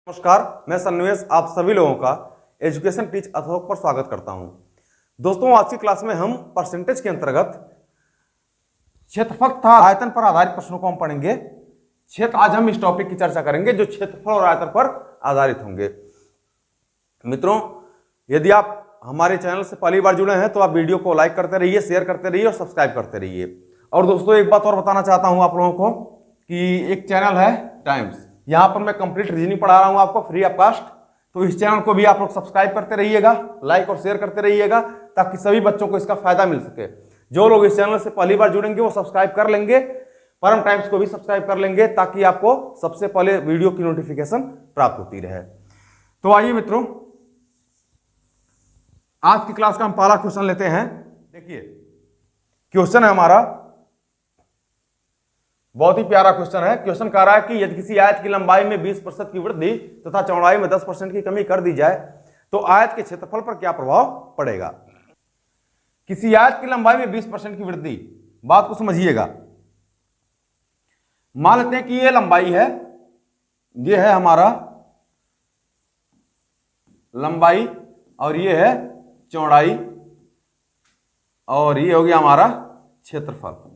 नमस्कार, मैं सन्निवेश आप सभी लोगों का एजुकेशन टीच अथॉक पर स्वागत करता हूं। दोस्तों, आज की क्लास में हम परसेंटेज के अंतर्गत क्षेत्रफल तथा आयतन पर आधारित प्रश्नों को हम पढ़ेंगे। आज हम इस टॉपिक की चर्चा करेंगे जो क्षेत्रफल और आयतन पर आधारित होंगे। मित्रों, यदि आप हमारे चैनल से पहली बार जुड़े हैं तो आप वीडियो को लाइक करते रहिए, शेयर करते रहिए और सब्सक्राइब करते रहिए। और दोस्तों, एक बात और बताना चाहता हूं आप लोगों को कि एक चैनल है टाइम्स, यहाँ पर मैं कंप्लीट रीजनिंग पढ़ा रहा हूँ आपको फ्री ऑफ कास्ट। तो इस चैनल को भी आप लोग सब्सक्राइब करते रहिएगा, लाइक और शेयर करते रहिएगा ताकि सभी बच्चों को इसका फायदा मिल सके। जो लोग इस चैनल से पहली बार जुड़ेंगे वो सब्सक्राइब कर लेंगे, परम टाइम्स को भी सब्सक्राइब कर लेंगे ताकि आपको सबसे पहले वीडियो की नोटिफिकेशन प्राप्त होती रहे। तो आइए मित्रों, आज की क्लास का हम पहला क्वेश्चन लेते हैं। देखिए, क्वेश्चन है हमारा, बहुत ही प्यारा क्वेश्चन है। क्वेश्चन कह रहा है कि यदि किसी आयत की लंबाई में 20% की वृद्धि तथा चौड़ाई में 10% की कमी कर दी जाए तो आयत के क्षेत्रफल पर क्या प्रभाव पड़ेगा। किसी आयत की लंबाई में 20% की वृद्धि, बात को समझिएगा। मान लेते हैं कि ये लंबाई है, ये है हमारा लंबाई और ये है चौड़ाई और ये हो गया हमारा क्षेत्रफल।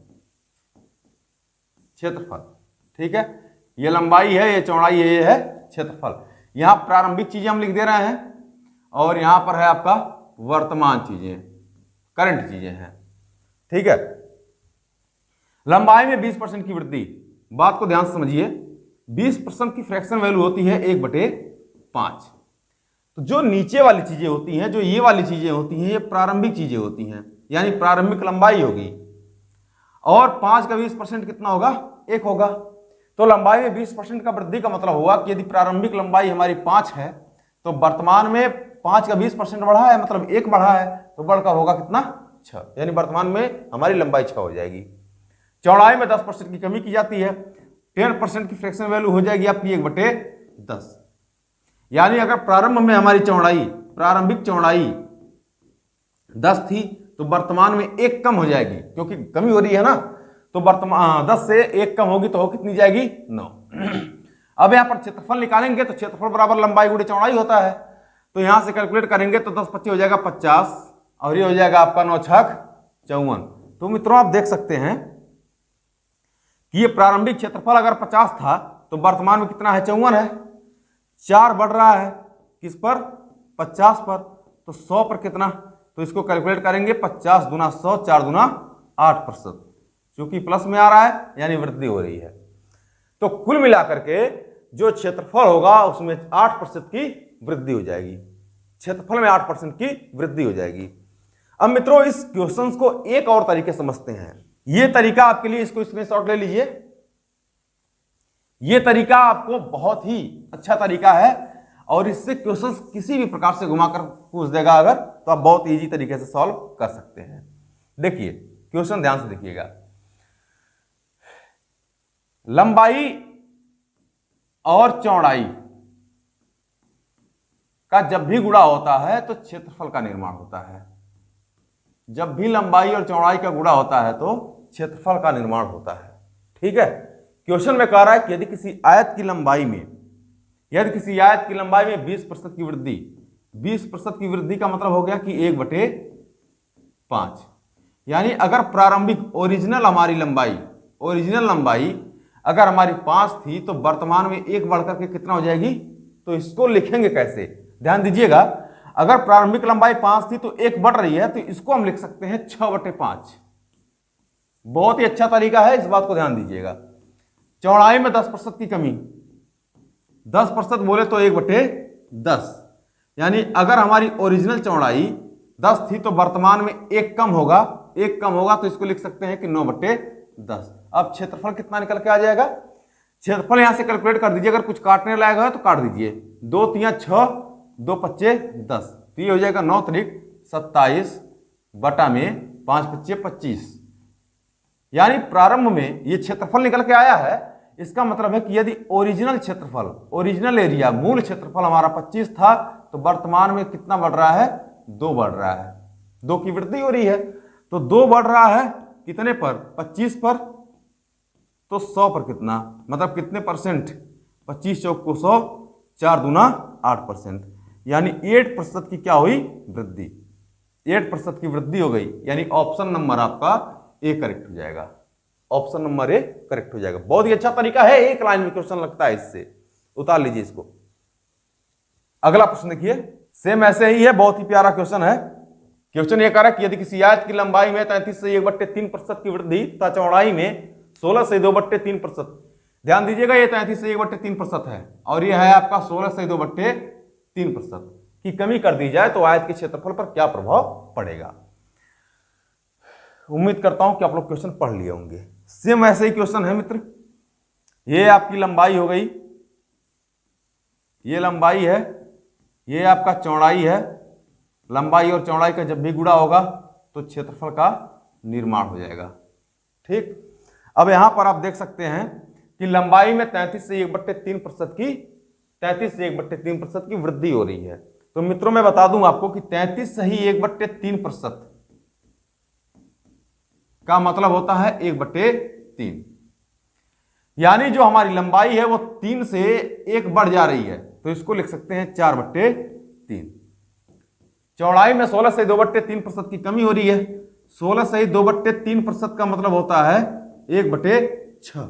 ठीक है, ये लंबाई है, ये चौड़ाई है, ये है क्षेत्रफल। यहां प्रारंभिक चीजें हम लिख दे रहे हैं और यहां पर है आपका वर्तमान चीजें, करंट चीजें हैं। ठीक है, लंबाई में 20% की वृद्धि, बात को ध्यान से समझिए। 20% की फ्रैक्शन वैल्यू होती है 1/5। तो जो नीचे वाली चीजें होती हैं, जो ये वाली चीजें होती हैं, ये प्रारंभिक चीजें होती हैं, यानी प्रारंभिक लंबाई होगी। और 5 का 20% कितना होगा? 1 होगा। तो लंबाई में 20% का वृद्धि का मतलब हुआ कि यदि प्रारंभिक लंबाई हमारी 5 है तो वर्तमान में 5 का 20% बढ़ा है, मतलब 1 बढ़ा है, तो बढ़कर होगा कितना? 6, यानी वर्तमान में हमारी लंबाई 6 हो जाएगी। चौड़ाई में 10% की कमी की जाती है, 10% की फ्रैक्शन वैल्यू हो जाएगी आपकी 1/10। यानी अगर प्रारंभ में हमारी चौड़ाई, प्रारंभिक चौड़ाई 10 थी तो वर्तमान में 1 कम हो जाएगी, क्योंकि कमी हो रही है ना। तो वर्तमान 10 से 1 कम होगी तो हो कितनी जाएगी? 9। अब यहां पर क्षेत्रफल निकालेंगे तो क्षेत्रफल बराबर लंबाई गुणे चौड़ाई होता है। तो यहां से कैलकुलेट करेंगे तो 10 25 हो जाएगा 50 और ये हो जाएगा आपका 9 छक 54। तो मित्रों, आप देख सकते हैं कि ये प्रारंभिक क्षेत्रफल अगर 50 था तो वर्तमान में कितना है? 54 है। 4 बढ़ रहा है किस पर? 50 पर। तो 100 पर कितना? तो इसको कैलकुलेट करेंगे 50 दूना 100, 4 दूना 8%। क्योंकि प्लस में आ रहा है यानी वृद्धि हो रही है। तो कुल मिलाकर के जो क्षेत्रफल होगा उसमें 8% की वृद्धि हो जाएगी। क्षेत्रफल में 8% की वृद्धि हो जाएगी। अब मित्रों, इस क्वेश्चन को एक और तरीके से समझते हैं। यह तरीका आपके लिए, इसको स्क्रीनशॉट ले लीजिए। यह तरीका आपको बहुत ही अच्छा तरीका है और इससे क्वेश्चंस किसी भी प्रकार से घुमाकर पूछ देगा अगर, तो आप बहुत इजी तरीके से सॉल्व कर सकते हैं। देखिए क्वेश्चन ध्यान से देखिएगा। लंबाई और चौड़ाई का जब भी गुणा होता है तो क्षेत्रफल का निर्माण होता है। जब भी लंबाई और चौड़ाई का गुणा होता है तो क्षेत्रफल का निर्माण होता है। ठीक है, क्वेश्चन में कह रहा है कि यदि किसी आयत की लंबाई में 20% की वृद्धि, 20% की वृद्धि का मतलब हो गया कि 1/5। यानी अगर प्रारंभिक ओरिजिनल लंबाई अगर हमारी 5 थी तो वर्तमान में 1 बढ़कर के कितना हो जाएगी? तो इसको लिखेंगे कैसे? ध्यान दीजिएगा। अगर प्रारंभिक लंबाई 5 थी तो 1 बढ़ रही है तो इसको हम लिख सकते हैं 6/5। बहुत ही अच्छा तरीका है, इस बात को ध्यान दीजिएगा। चौड़ाई में 10% की कमी, 10% बोले तो 1/10। यानी अगर हमारी ओरिजिनल चौड़ाई 10 थी तो वर्तमान में 1 कम होगा, 1 कम होगा तो इसको लिख सकते हैं कि 9/10। अब क्षेत्रफल कितना निकल के आ जाएगा? क्षेत्रफल यहां से कैलकुलेट कर दीजिए। अगर कुछ काटने लायक है तो काट दीजिए। 2 3 6, 2 5 10, तो ये हो जाएगा 9 त्रिक 27 बटा में 5 5 25। यानी प्रारंभ में ये क्षेत्रफल निकल के आया है। इसका मतलब है कि यदि ओरिजिनल क्षेत्रफल, ओरिजिनल एरिया, मूल क्षेत्रफल हमारा 25 था तो वर्तमान में कितना बढ़ रहा है? 2 बढ़ रहा है। 2 की वृद्धि हो रही है। तो 2 बढ़ रहा है कितने पर? 25 पर। तो 100 पर कितना, मतलब कितने परसेंट? 25 चौक को 100, 4 दूना 8%, यानी 8% की क्या हुई? वृद्धि। 8% की वृद्धि हो गई, यानी ऑप्शन नंबर आपका ए करेक्ट हो जाएगा। ऑप्शन नंबर ए करेक्ट हो जाएगा। बहुत ही अच्छा तरीका है, एक लाइन में क्वेश्चन लगता है, इससे उतार लीजिए इसको। अगला प्रश्न देखिए, सेम ऐसे ही है, बहुत ही प्यारा क्वेश्चन है। क्वेश्चन ये कह रहा है कि यदि किसी आयत की लंबाई में 33 से 1/3% की वृद्धि तथा चौड़ाई में 16 से 2/3%, ध्यान दीजिएगा ये 33 से 1/3% है और ये है आपका 16 से 2/3% की कमी कर दी जाए तो आयत के क्षेत्रफल पर क्या प्रभाव पड़ेगा। उम्मीद करता हूं कि आप लोग क्वेश्चन पढ़ लिए होंगे। सेम ऐसे ही क्वेश्चन है मित्र। ये आपकी लंबाई हो गई, ये लंबाई है, ये आपका चौड़ाई है। लंबाई और चौड़ाई का जब भी गुणा होगा तो क्षेत्रफल का निर्माण हो जाएगा। ठीक, अब यहां पर आप देख सकते हैं कि लंबाई में 33 से 1/3% की वृद्धि हो रही है। तो मित्रों मैं बता दूं आपको कि 33 से ही 1/3% का मतलब होता है 1/3, यानी जो हमारी लंबाई है वो 3 से 1 बढ़ जा रही है, तो इसको लिख सकते हैं 4/3। चौड़ाई में 16 से 2/3% की कमी हो रही है। 16 से 2/3% का मतलब होता है 1/6,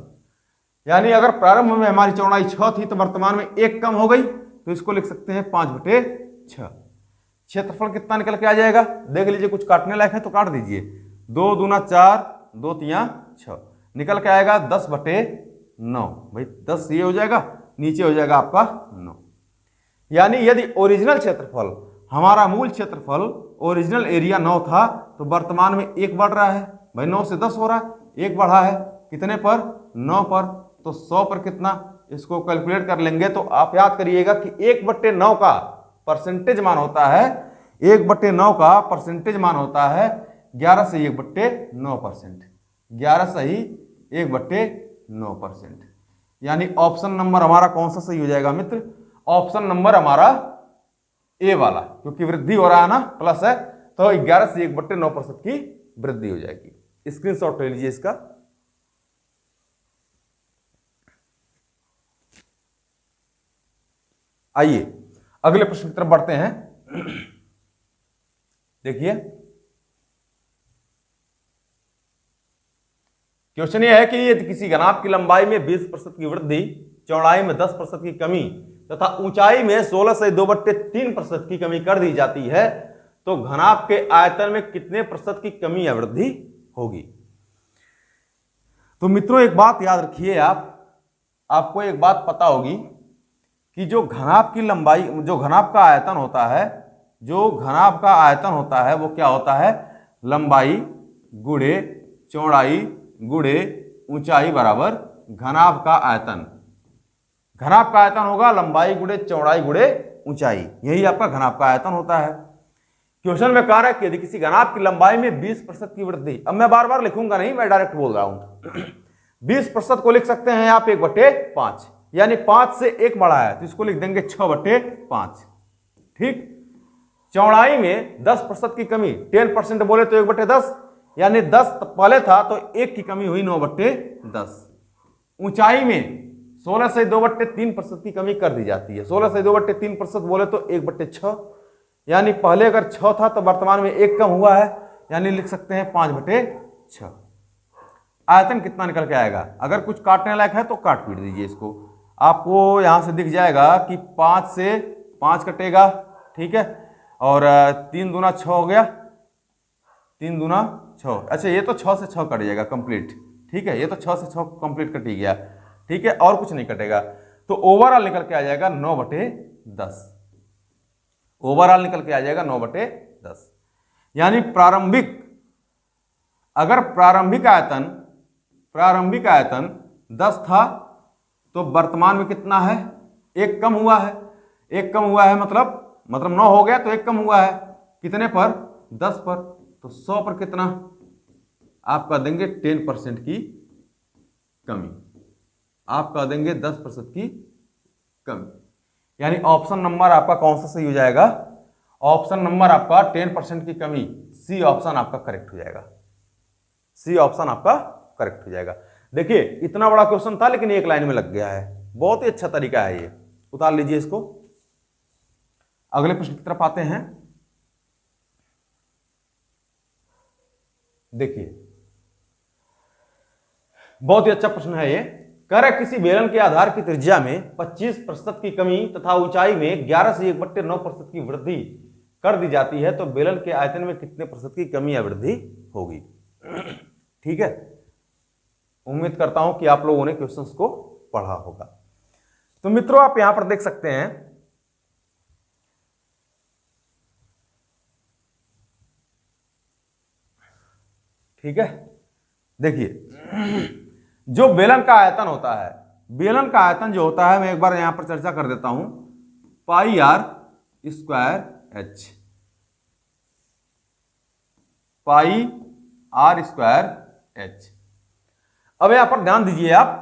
यानी अगर प्रारंभ में हमारी चौड़ाई 6 थी तो वर्तमान में 1 कम हो गई, तो इसको लिख सकते हैं 5/6। क्षेत्रफल कितना निकल के आ जाएगा? देख लीजिए, कुछ काटने लायक है तो काट दीजिए। 2 दूना 4, 2 तिया 6, निकल के आएगा 10/9। भाई 10 ये हो जाएगा, नीचे हो जाएगा आपका 9। यानी यदि ओरिजिनल क्षेत्रफल, हमारा मूल क्षेत्रफल ओरिजिनल एरिया 9 था, तो वर्तमान में 1 बढ़ रहा है। भाई 9 से 10 हो रहा है, 1 बढ़ा है कितने पर? 9 पर। तो 100 पर कितना? इसको कैलकुलेट कर लेंगे तो आप याद करिएगा कि 1/9 का परसेंटेज मान होता है, 1/9 का परसेंटेज मान होता है 11 से 1/9%। 11 से ही 1/9%, यानी ऑप्शन नंबर हमारा कौन सा सही हो जाएगा मित्र? ऑप्शन नंबर हमारा ए वाला, क्योंकि वृद्धि हो रहा है ना, प्लस है, तो 11 से 1/9% की वृद्धि हो जाएगी। स्क्रीनशॉट ले लीजिए इसका। आइए अगले प्रश्न की तरफ बढ़ते हैं। देखिए क्वेश्चन ये है कि यदि किसी घनाभ की लंबाई में 20% की वृद्धि, चौड़ाई में 10% की कमी तथा ऊंचाई में 16 से 2/3% की कमी कर दी जाती है, तो घनाभ के आयतन में कितने प्रतिशत की कमी या वृद्धि होगी। तो मित्रों एक बात याद रखिए, आपको एक बात पता होगी कि जो घनाभ की लंबाई, जो घनाभ का आयतन होता है, जो घनाभ का आयतन होता है वो क्या होता है? लंबाई गुणे चौड़ाई गुणे ऊंचाई बराबर घनाभ का आयतन। घनाभ का आयतन होगा लंबाई गुणे चौड़ाई गुणे ऊंचाई, यही आपका घनाभ का आयतन होता है। क्वेश्चन में कह रहा है कि यदि किसी घनाभ की लंबाई में 20% की वृद्धि, अब मैं बार बार लिखूंगा नहीं, मैं डायरेक्ट बोल रहा हूं। 20% को लिख सकते हैं आप 1/5, यानी 5 से 1 बढ़ा है तो इसको लिख देंगे 6/5। ठीक, चौड़ाई में 10% की कमी, 10% बोले तो 1/10, यानी 10 पहले था तो 1 की कमी हुई 9/10। ऊंचाई में 16 से 2/3% की कमी कर दी जाती है। 16 से 2/3% बोले तो 1/6, यानी पहले अगर 6 था तो वर्तमान में 1 कम हुआ है, यानी लिख सकते हैं 5/6। आयतन कितना निकल के आएगा? अगर कुछ काटने लायक है तो काट पीट दीजिए इसको, आपको यहां से दिख जाएगा कि 5 से 5 कटेगा, ठीक है, और 3 दूना 6 हो गया, 3 दूना 6। अच्छा ये तो 6 से 6 कट जाएगा कंप्लीट, ठीक है, ये तो 6 से 6 कंप्लीट कट ही गया, ठीक है, और कुछ नहीं कटेगा। तो ओवरऑल निकल के आ जाएगा 9/10। ओवरऑल निकल के आ जाएगा 9/10, यानी प्रारंभिक, अगर प्रारंभिक आयतन 10 था तो वर्तमान में कितना है? 1 कम हुआ है। 1 कम हुआ है मतलब 9 हो गया तो 1 कम हुआ है, कितने पर? 10 पर। तो 100 पर कितना आपका देंगे? 10% की कमी, आपका देंगे 10% की कमी, यानी ऑप्शन नंबर आपका कौन सा सही हो जाएगा? ऑप्शन नंबर आपका 10% की कमी, सी ऑप्शन आपका करेक्ट हो जाएगा। सी ऑप्शन आपका करेक्ट हो जाएगा। देखिए इतना बड़ा क्वेश्चन था लेकिन एक लाइन में लग गया है, बहुत ही अच्छा तरीका है ये। उतार लीजिए इसको। अगले प्रश्न की तरफ आते हैं। देखिए बहुत ही अच्छा प्रश्न है ये। कह रहा है किसी बेलन के आधार की त्रिज्या में 25% की कमी तथा ऊंचाई में 11 से 1/9% की वृद्धि कर दी जाती है तो बेलन के आयतन में कितने प्रतिशत की कमी या वृद्धि होगी। ठीक है, उम्मीद करता हूं कि आप लोगों ने क्वेश्चंस को पढ़ा होगा। तो मित्रों आप यहां पर देख सकते हैं, ठीक है, देखिए जो बेलन का आयतन होता है, बेलन का आयतन जो होता है, मैं एक बार यहां पर चर्चा कर देता हूं, pi R square H, pi R square H. अब यहां पर ध्यान दीजिए आप,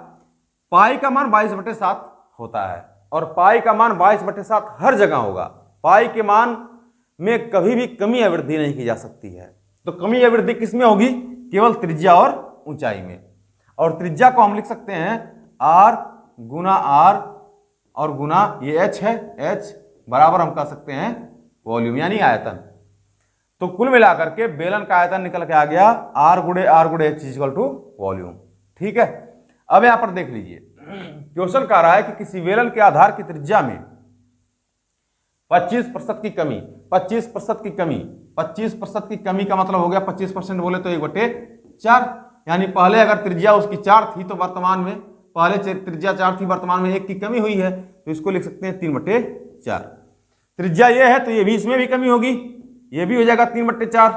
पाई का मान 22/7 होता है और पाई का मान 22/7 हर जगह होगा। पाई के मान में कभी भी कमी या वृद्धि नहीं की जा सकती है। तो कमी या वृद्धि किसमें होगी? केवल त्रिज्या और ऊंचाई में। और त्रिज्या को हम लिख सकते हैं r गुना r और गुना ये h है, h बराबर हम कह सकते हैं वॉल्यूम यानी आयतन। तो कुल मिलाकर के बेलन का आयतन निकल के आ गया r गुणे h इक्वल टू वॉल्यूम। ठीक है, अब यहां पर देख लीजिए, क्वेश्चन कह रहा है कि किसी बेलन के आधार की त्रिज्या में 25% की कमी, 25% की कमी, 25% की कमी का मतलब हो गया 25% बोले तो 1/4, यानी पहले अगर त्रिज्या उसकी 4 थी तो वर्तमान में, पहले त्रिज्या 4 थी, वर्तमान में 1 की कमी हुई है तो इसको लिख सकते हैं 3/4। त्रिज्या ये है तो ये भी, इसमें भी कमी होगी, ये भी हो जाएगा 3/4,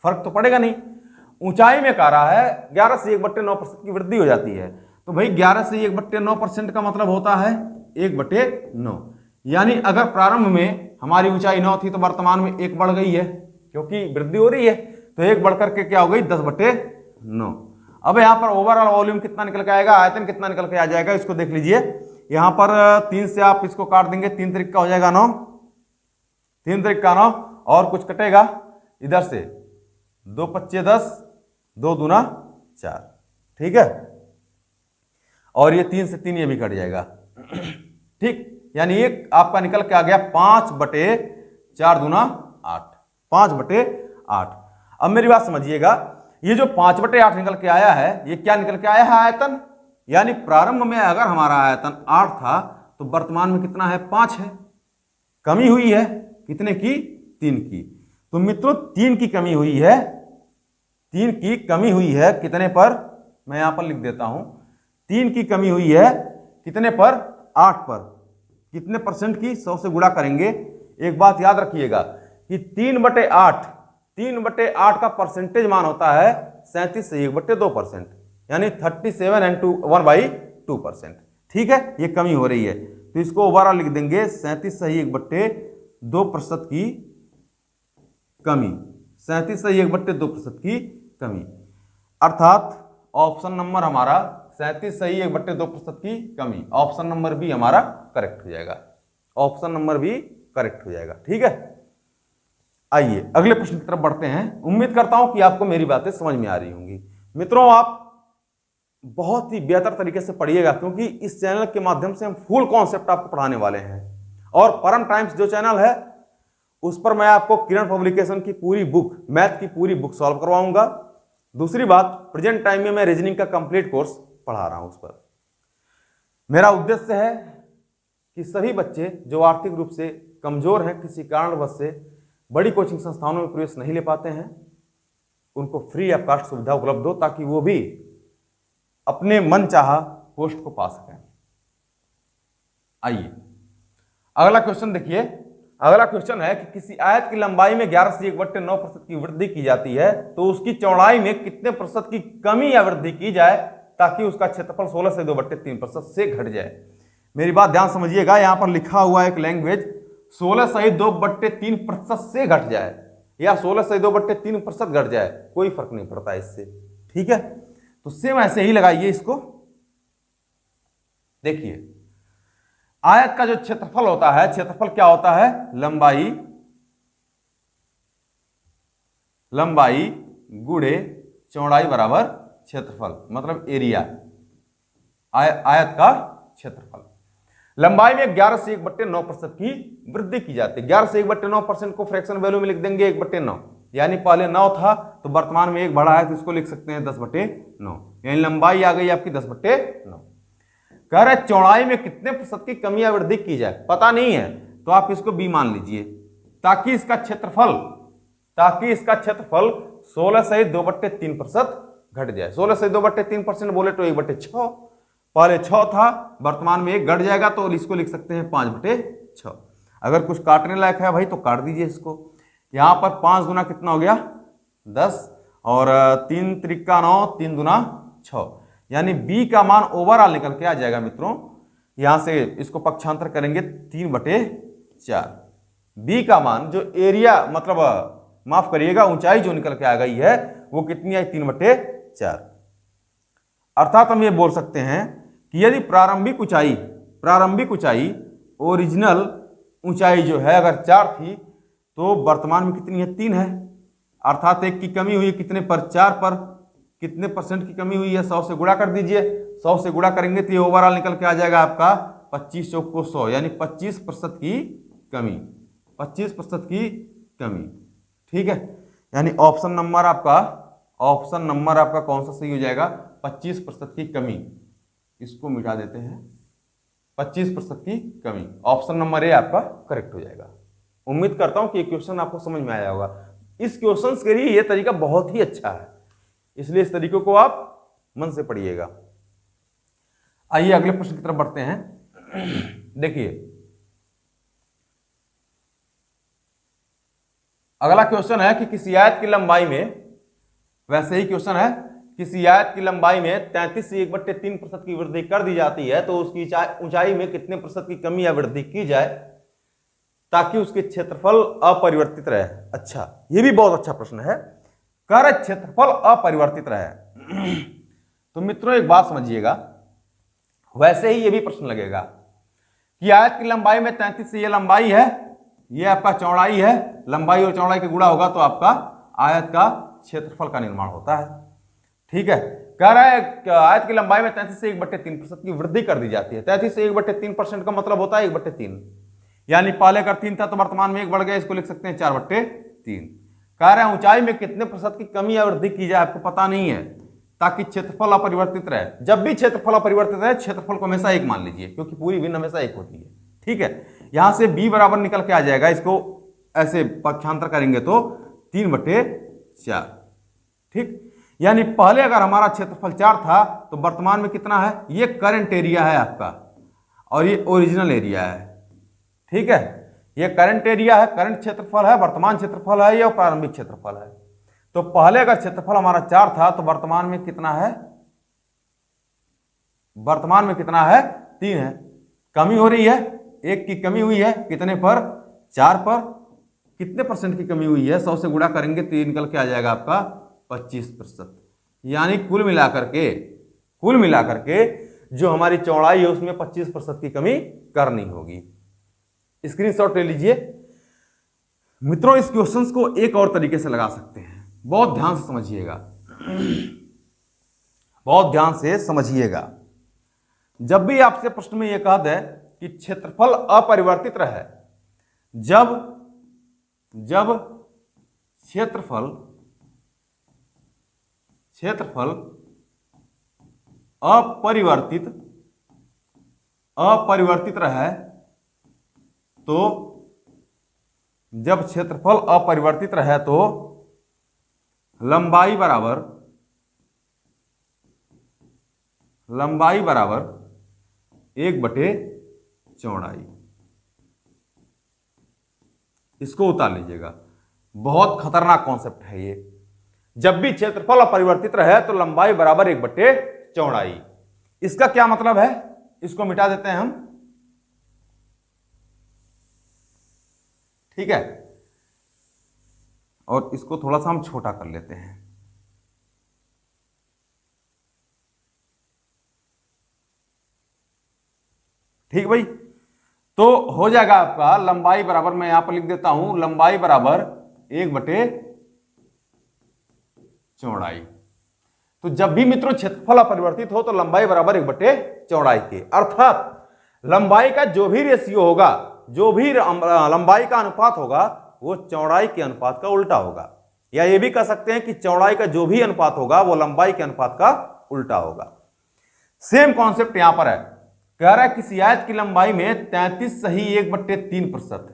फर्क तो पड़ेगा नहीं। ऊंचाई में कह रहा है 11 से 1/9% की वृद्धि हो जाती है, तो भाई 11 से 1/9% का मतलब होता है 1/9, यानी अगर प्रारंभ में हमारी ऊंचाई 9 थी तो वर्तमान में 1 बढ़ गई है क्योंकि वृद्धि हो रही है, तो 1 बढ़ करके क्या हो गई 10/9। अब यहां पर ओवरऑल वॉल्यूम कितना निकल के आएगा, आयतन कितना निकल के आ जाएगा, इसको देख लीजिए। यहां पर 3 से आप इसको काट देंगे, 3 त्रिक का हो जाएगा 9, 3 त्रिक का 9 और कुछ कटेगा इधर से, 2 5 10, 2 दूना 4, ठीक है, और ये 3 से 3 ये भी कट जाएगा। ठीक, यानी एक आपका निकल के आ गया 5/4 दूना 8, 5/8। अब मेरी बात समझिएगा, ये जो 5/8 निकल के आया है, ये क्या निकल के आया है? आयतन। यानी प्रारंभ में अगर हमारा आयतन 8 था तो वर्तमान में कितना है? 5 है। कमी हुई है कितने की? 3 की। तो मित्रों 3 की कमी हुई है, 3 की कमी हुई है कितने पर? मैं यहां पर लिख देता हूं, 3 की कमी हुई है कितने पर? 8 पर। कितने परसेंट की? 100 से गुणा करेंगे। एक बात याद रखिएगा कि 3/8 का परसेंटेज मान होता है 37 से 1/2%, यानी 37 and 1/2%। ठीक है, ये कमी हो रही है तो इसको ओवरऑल लिख देंगे 37 से 1/2% की कमी, 37 से 1/2% की कमी, अर्थात ऑप्शन नंबर हमारा 37 से 1/2% की कमी, ऑप्शन नंबर बी हमारा करेक्ट हो जाएगा, ऑप्शन नंबर बी करेक्ट हो जाएगा। ठीक है, आइए अगले प्रश्न की तरफ बढ़ते हैं। उम्मीद करता हूं कि आपको मेरी बातें समझ में आ रही होंगी। मित्रों आप बहुत ही बेहतर तरीके से पढ़िएगा क्योंकि इस चैनल के माध्यम से हम फुल कॉन्सेप्ट आपको पढ़ाने वाले हैं। और परम टाइम्स जो चैनल है उस पर मैं आपको किरण पब्लिकेशन की पूरी बुक, मैथ की पूरी बुक सॉल्व करवाऊंगा। दूसरी बात, प्रेजेंट टाइम में मैं रीजनिंग का कंप्लीट कोर्स पढ़ा रहा हूं उस पर। मेरा उद्देश्य है कि सभी बच्चे जो आर्थिक रूप से कमजोर हैं, किसी कारणवश से बड़ी कोचिंग संस्थानों में प्रवेश नहीं ले पाते हैं, उनको फ्री ऑफ कॉस्ट सुविधा उपलब्ध हो ताकि वो भी अपने मन चाहा पोस्ट को पा सकें। आइए अगला क्वेश्चन देखिए। अगला क्वेश्चन है कि किसी आयत की लंबाई में 11 से 1/9% की वृद्धि की जाती है तो उसकी चौड़ाई में कितने प्रतिशत की कमी या वृद्धि की जाए ताकि उसका क्षेत्रफल 16 से 2/3% से घट जाए। मेरी बात ध्यान समझिएगा, यहां पर लिखा हुआ एक लैंग्वेज 16 से 2/3% से घट जाए या 16 से 2/3% घट जाए, कोई फर्क नहीं पड़ता इससे। ठीक है, तो सेम ऐसे ही लगाइए इसको। देखिए आयत का जो क्षेत्रफल होता है, क्षेत्रफल क्या होता है? लंबाई गुणे चौड़ाई बराबर क्षेत्रफल, मतलब एरिया, आयत का क्षेत्रफल। लंबाई में 11 से 1/9% की वृद्धि की जाती है। 11 से 1/9% को फ्रैक्शन वैल्यू में लिख देंगे 1/9, यानी पहले 9 था तो वर्तमान में 1 बढ़ा है तो इसको लिख सकते हैं 10/9, यानी लंबाई आ गई आपकी 10/9। कह रहे चौड़ाई में कितने प्रतिशत की कमी या वृद्धि की जाए, पता नहीं है तो आप इसको b मान लीजिए, ताकि इसका क्षेत्रफल 16 से 2/3% घट जाए। 16 से 2/3% बोले तो 1/6, पहले 6 था वर्तमान में 1 घट जाएगा तो इसको लिख सकते हैं 5/6। अगर कुछ काटने लायक है भाई तो काट दीजिए इसको। यहां पर 5 गुना कितना हो गया 10 और 3 त्रिका 9, 3 दुना 6, यानी b का मान ओवरऑल निकल के आ जाएगा मित्रों। यहां से इसको पक्षांतर करेंगे 3/4। b का मान जो एरिया मतलब माफ करिएगा ऊंचाई जो निकल के आ गई है वो कितनी आई 3/4। अर्थात हम ये बोल सकते हैं कि यदि प्रारंभिक ऊंचाई ओरिजिनल ऊंचाई जो है अगर 4 थी तो वर्तमान में कितनी है 3 है, अर्थात 1 की कमी हुई कितने पर 4 पर। कितने परसेंट की कमी हुई है 100 से गुणा कर दीजिए, 100 से गुणा करेंगे तो ये ओवरऑल निकल के आ जाएगा आपका 25 चौक को 100, यानी 25% की कमी, 25% की कमी। ठीक है, यानी ऑप्शन नंबर आपका कौन सा सही हो जाएगा 25% की कमी। इसको मिटा देते हैं, 25% की कमी, ऑप्शन नंबर ए आपका करेक्ट हो जाएगा। उम्मीद करता हूं कि ये क्वेश्चन आपको समझ में आया होगा। इस क्वेश्चन के लिए ये तरीका बहुत ही अच्छा है, इसलिए इस तरीके को आप मन से पढ़िएगा। आइए अगले प्रश्न की तरफ बढ़ते हैं। देखिए अगला क्वेश्चन है कि किसी आयत की लंबाई में, वैसे ही क्वेश्चन है, किसी आयत की लंबाई में 33 से 1/3% की वृद्धि कर दी जाती है तो उसकी ऊंचाई में कितने प्रतिशत की कमी या वृद्धि की जाए ताकि उसके क्षेत्रफल अपरिवर्तित रहे। अच्छा, ये भी बहुत अच्छा प्रश्न है, कर क्षेत्रफल अपरिवर्तित रहे। तो मित्रों एक बात समझिएगा, वैसे ही ये भी प्रश्न लगेगा कि आयत की लंबाई में 33 से ये लंबाई है, ये आपका चौड़ाई है, लंबाई और चौड़ाई के गुणा होगा तो आपका आयत का क्षेत्रफल का निर्माण होता है। ठीक है, कह रहा है आयत की लंबाई में 33 से 1/3% की वृद्धि कर दी जाती है। 33 से 1/3% का मतलब होता है 1/3, यानी पहले अगर 3 था तो वर्तमान में 1 बढ़ गया, इसको लिख सकते हैं 4/3। कह रहे हैं ऊंचाई में कितने प्रतिशत की कमी या वृद्धि की जाए आपको पता नहीं है ताकि क्षेत्रफल अपरिवर्तित रहे। जब भी क्षेत्रफल अपरिवर्तित रहे क्षेत्रफल को हमेशा 1 मान लीजिए, क्योंकि पूरी भिन्न हमेशा 1 होती है। ठीक है, यहां से b बराबर निकल के आ जाएगा, इसको ऐसे पक्षांतर करेंगे तो 3/4। ठीक, यानी पहले अगर हमारा क्षेत्रफल 4 था तो वर्तमान में कितना है, ये करंट एरिया है आपका और ये ओरिजिनल एरिया है। ठीक है, ये करंट एरिया है, करंट क्षेत्रफल है, वर्तमान क्षेत्रफल है ये, और प्रारंभिक क्षेत्रफल है। तो पहले अगर क्षेत्रफल हमारा 4 था तो वर्तमान में कितना है, वर्तमान में कितना है 3 है। कमी हो रही है, 1 की कमी हुई है, कितने पर 4 पर। कितने परसेंट की कमी हुई है, 100 से गुणा करेंगे तो ये निकल के आ जाएगा आपका 25%, यानी कुल मिलाकर के जो हमारी चौड़ाई है उसमें 25% की कमी करनी होगी। स्क्रीनशॉट ले लीजिए। मित्रों इस क्वेश्चंस को एक और तरीके से लगा सकते हैं, बहुत ध्यान से समझिएगा, बहुत ध्यान से समझिएगा। जब भी आपसे प्रश्न में यह कहा दे कि क्षेत्रफल अपरिवर्तित रहे, जब क्षेत्रफल अपरिवर्तित रहे, तो जब क्षेत्रफल अपरिवर्तित रहे तो लंबाई बराबर 1/चौड़ाई। इसको उतार लीजिएगा, बहुत खतरनाक कॉन्सेप्ट है ये। जब भी क्षेत्रफल अपरिवर्तित रहे तो लंबाई बराबर 1/चौड़ाई। इसका क्या मतलब है, इसको मिटा देते हैं हम। ठीक है, और इसको थोड़ा सा हम छोटा कर लेते हैं। ठीक भाई, तो हो जाएगा आपका लंबाई बराबर, मैं यहां पर लिख देता हूं, लंबाई बराबर 1/चौड़ाई। तो जब भी मित्रों क्षेत्रफल अपरिवर्तित हो तो लंबाई बराबर 1/चौड़ाई के, अर्थात लंबाई का जो भी रेशियो होगा, जो भी लंबाई का अनुपात होगा, वो चौड़ाई के अनुपात का उल्टा होगा। या ये भी कह सकते हैं कि चौड़ाई का जो भी अनुपात होगा वो लंबाई के अनुपात का उल्टा होगा। सेम कॉन्सेप्ट यहां पर है, कह रहा है किसी आयत की लंबाई में 33 सही 1/3%,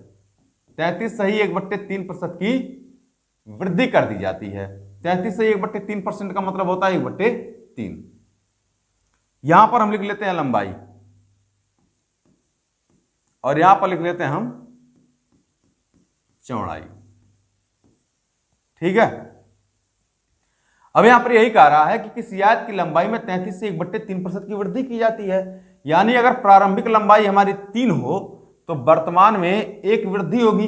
33 सही 1/3% की वृद्धि कर दी जाती है। 33 सही 1/3% का मतलब होता है 1/3। यहां पर हम लिख लेते हैं लंबाई और यहां पर लिख लेते हैं हम चौड़ाई। ठीक है, अब यहां पर यही कह रहा है कि किसी आयत की लंबाई में 33 से 1/3% की वृद्धि की जाती है। यानी अगर प्रारंभिक लंबाई हमारी 3 हो तो वर्तमान में एक वृद्धि होगी,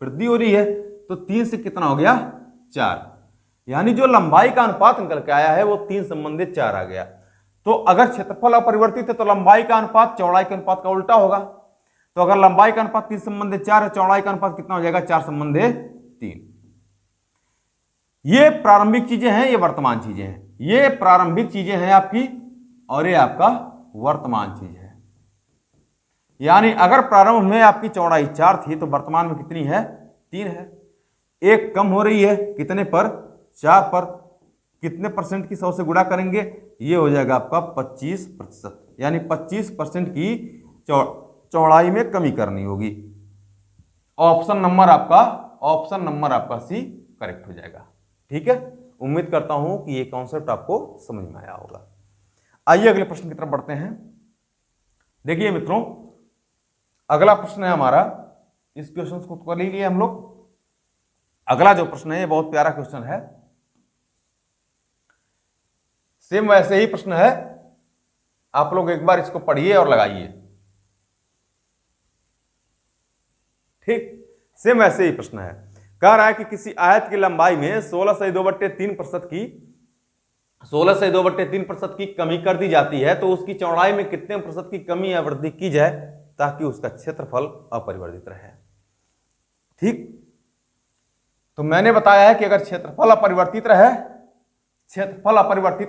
वृद्धि हो रही है, तो 3 से कितना हो गया 4। यानी जो लंबाई का अनुपात निकल के आया है वो 3 संबंधित 4 आ गया। तो अगर क्षेत्रफल अपरिवर्तित है तो लंबाई का अनुपात चौड़ाई के अनुपात का उल्टा होगा। तो अगर लंबाई का अनुपात 3 संबंधित 4 है, चौड़ाई का अनुपात कितना हो जाएगा 4 संबंधित 3। ये प्रारंभिक चीजें हैं, ये वर्तमान चीजें हैं। ये प्रारंभिक चीजें हैं आपकी और ये आपका वर्तमान चीज है। यानी अगर प्रारंभ में आपकी चौड़ाई 4 थी तो वर्तमान में कितनी है 3 है। एक कम हो रही है कितने पर 4 पर। कितने परसेंट की 100 से गुणा करेंगे, ये हो जाएगा आपका 25%। यानी 25% की चौड़ाई में कमी करनी होगी। ऑप्शन नंबर आपका सी करेक्ट हो जाएगा। ठीक है, उम्मीद करता हूं कि ये कॉन्सेप्ट आपको समझ में आया होगा। आइए अगले प्रश्न की तरफ बढ़ते हैं। देखिए मित्रों, अगला प्रश्न है हमारा, इस क्वेश्चन को कर लीजिए हम लोग। अगला जो प्रश्न है ये बहुत प्यारा क्वेश्चन है, सेम वैसे ही प्रश्न है। आप लोग एक बार इसको पढ़िए और लगाइए। ठीक, सेम वैसे ही प्रश्न है। कह रहा है कि किसी आयत की लंबाई में 16 से 2/3% की कमी कर दी जाती है, तो उसकी चौड़ाई में कितने प्रतिशत की कमी या वृद्धि की जाए ताकि उसका क्षेत्रफल अपरिवर्तित रहे। ठीक, तो मैंने बताया है कि अगर क्षेत्रफल अपरिवर्तित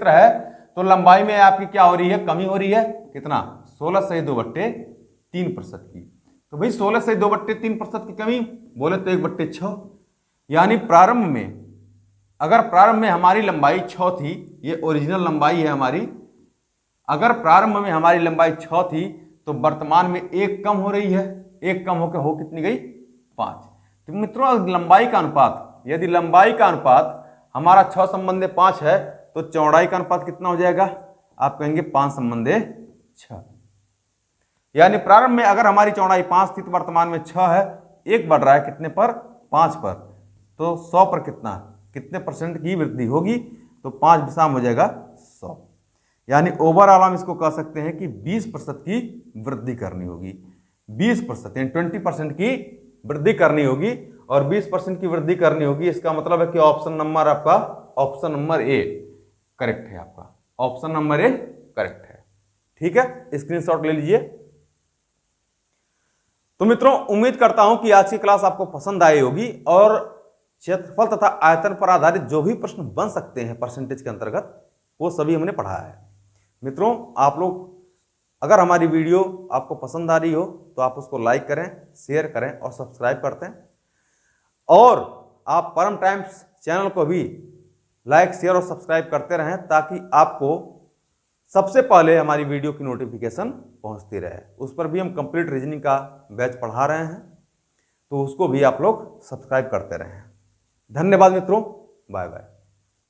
रहे तो लंबाई में आपकी क्या हो रही है, कमी हो रही है। कितना 16 से 2/3% की। तो भाई 16 से 2/3% की कमी बोले तो 1/6। यानी प्रारंभ में हमारी लंबाई 6 थी, ये ओरिजिनल लंबाई है हमारी। अगर प्रारंभ में हमारी लंबाई 6 थी तो वर्तमान में 1 कम हो रही है। 1 कम होकर हो कितनी गई 5। तो मित्रों लंबाई का अनुपात, यदि लंबाई का अनुपात हमारा 6 संबंधे 5 है तो चौड़ाई का अनुपात कितना हो जाएगा, आप कहेंगे 5 संबंधे 6। यानी प्रारंभ में अगर हमारी चौड़ाई 5 थी तो वर्तमान में 6 है। 1 बढ़ रहा है कितने पर 5 पर, तो 100 पर कितने परसेंट की वृद्धि होगी, तो 5 विषम हो जाएगा 100। यानी ओवरऑल हम इसको कह सकते हैं कि 20% की वृद्धि करनी होगी। 20% यानी 20% की वृद्धि करनी होगी और 20% की वृद्धि करनी होगी। इसका मतलब है कि ऑप्शन नंबर ए करेक्ट है आपका। ऑप्शन नंबर ए करेक्ट है। ठीक है, स्क्रीनशॉट ले लीजिए। तो मित्रों उम्मीद करता हूं कि आज की क्लास आपको पसंद आई होगी और क्षेत्रफल तथा आयतन पर आधारित जो भी प्रश्न बन सकते हैं परसेंटेज के अंतर्गत वो सभी हमने पढ़ा है। मित्रों आप लोग अगर हमारी वीडियो आपको पसंद आ रही हो तो आप उसको लाइक करें, शेयर करें और सब्सक्राइब करते हैं। और आप परम टाइम्स चैनल को भी लाइक, शेयर और सब्सक्राइब करते रहें ताकि आपको सबसे पहले हमारी वीडियो की नोटिफिकेशन पहुंचती रहे। उस पर भी हम कंप्लीट रीजनिंग का बैच पढ़ा रहे हैं, तो उसको भी आप लोग सब्सक्राइब करते रहें। धन्यवाद मित्रों, बाय बाय।